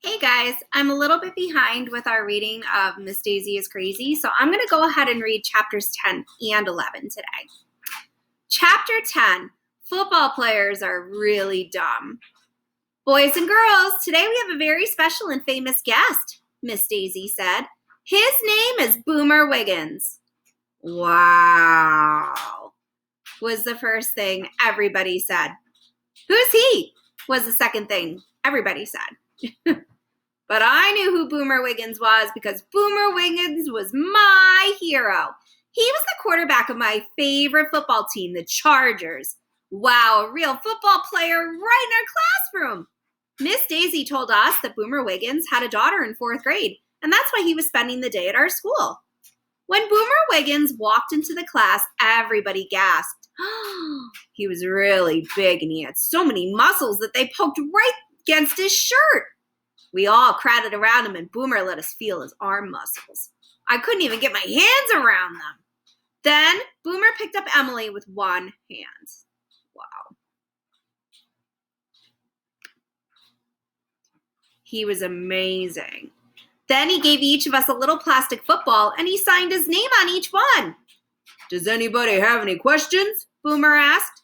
Hey guys, I'm a little bit behind with our reading of Miss Daisy is Crazy, so I'm going to go ahead and read chapters 10 and 11 today. Chapter 10, Football Players Are Really Dumb. Boys and girls, today we have a very special and famous guest, Miss Daisy said. His name is Boomer Wiggins. Wow, was the first thing everybody said. Who's he? Was the second thing everybody said. But I knew who Boomer Wiggins was because Boomer Wiggins was my hero. He was the quarterback of my favorite football team, the Chargers. Wow, a real football player right in our classroom. Miss Daisy told us that Boomer Wiggins had a daughter in 4th grade, and that's why he was spending the day at our school. When Boomer Wiggins walked into the class, everybody gasped. He was really big, and he had so many muscles that they poked right against his shirt. We all crowded around him, and Boomer let us feel his arm muscles. I couldn't even get my hands around them. Then Boomer picked up Emily with one hand. Wow. He was amazing. Then he gave each of us a little plastic football, and he signed his name on each one. Does anybody have any questions? Boomer asked.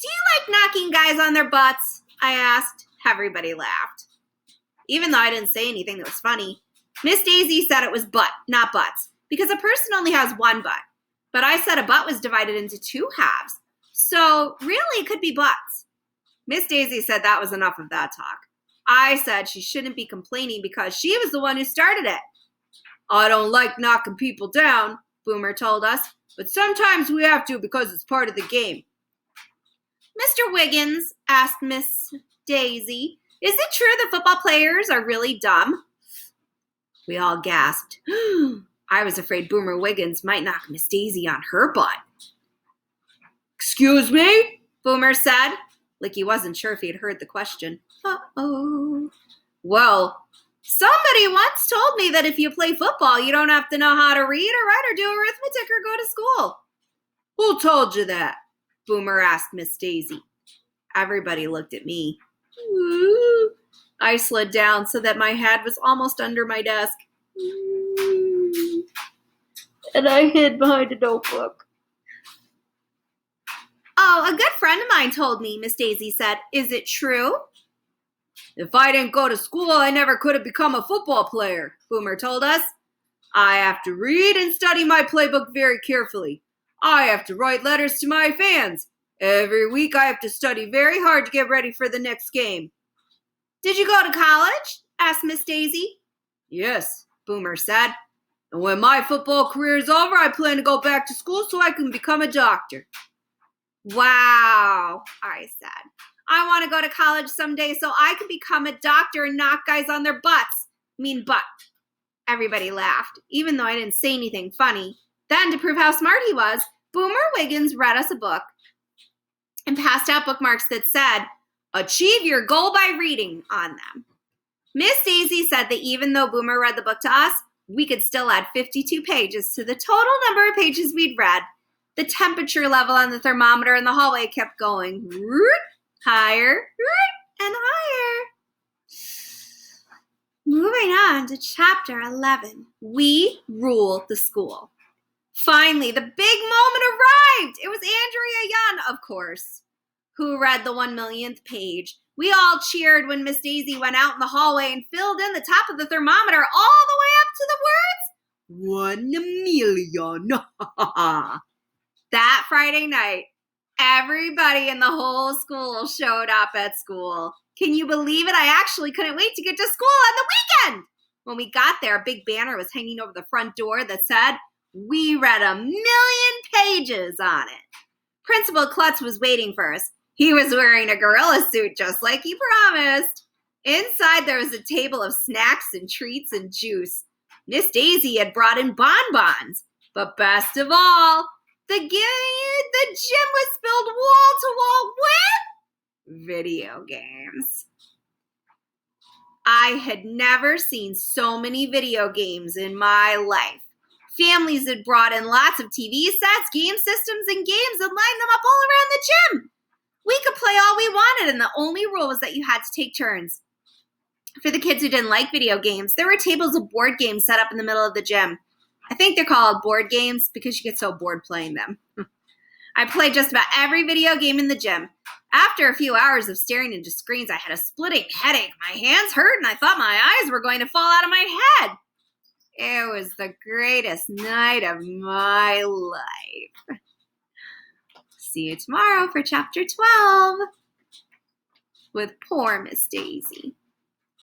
Do you like knocking guys on their butts? I asked. Everybody laughed. Even though I didn't say anything that was funny, Miss Daisy said it was butt, not butts, because a person only has one butt. But I said a butt was divided into 2 halves, so really it could be butts. Miss Daisy said that was enough of that talk. I said she shouldn't be complaining because she was the one who started it. I don't like knocking people down, Boomer told us, but sometimes we have to because it's part of the game. Mr. Wiggins, asked Miss Daisy, is it true that football players are really dumb? We all gasped. I was afraid Boomer Wiggins might knock Miss Daisy on her butt. Excuse me? Boomer said, like he wasn't sure if he had heard the question. Uh-oh. Well, somebody once told me that if you play football, you don't have to know how to read or write or do arithmetic or go to school. Who told you that? Boomer asked Miss Daisy. Everybody looked at me. Ooh. I slid down so that my head was almost under my desk. And I hid behind a notebook. Oh, a good friend of mine told me, Miss Daisy said. Is it true? If I didn't go to school, I never could have become a football player, Boomer told us. I have to read and study my playbook very carefully. I have to write letters to my fans. Every week I have to study very hard to get ready for the next game. Did you go to college? Asked Miss Daisy. Yes, Boomer said. And when my football career is over, I plan to go back to school so I can become a doctor. Wow, I said. I want to go to college someday so I can become a doctor and knock guys on their butts. Butt. Everybody laughed, even though I didn't say anything funny. Then, to prove how smart he was, Boomer Wiggins read us a book and passed out bookmarks that said, achieve your goal by reading on them. Miss Daisy said that even though Boomer read the book to us, we could still add 52 pages to the total number of pages we'd read. The temperature level on the thermometer in the hallway kept going higher and higher. Moving on to chapter 11, we rule the school. Finally, the big moment arrived. It was Andrea Young, of course, who read the 1,000,000th page. We all cheered when Miss Daisy went out in the hallway and filled in the top of the thermometer all the way up to the words, 1,000,000. That Friday night, everybody in the whole school showed up at school. Can you believe it? I actually couldn't wait to get to school on the weekend. When we got there, a big banner was hanging over the front door that said, we read 1,000,000 pages on it. Principal Klutz was waiting for us. He was wearing a gorilla suit just like he promised. Inside there was a table of snacks and treats and juice. Miss Daisy had brought in bonbons. But best of all, the gym was filled wall to wall with video games. I had never seen so many video games in my life. Families had brought in lots of TV sets, game systems, and games and lined them up all around the gym. We could play all we wanted, and the only rule was that you had to take turns. For the kids who didn't like video games, there were tables of board games set up in the middle of the gym. I think they're called board games because you get so bored playing them. I played just about every video game in the gym. After a few hours of staring into screens, I had a splitting headache. My hands hurt and I thought my eyes were going to fall out of my head. It was the greatest night of my life. See you tomorrow for chapter 12 with poor Miss Daisy.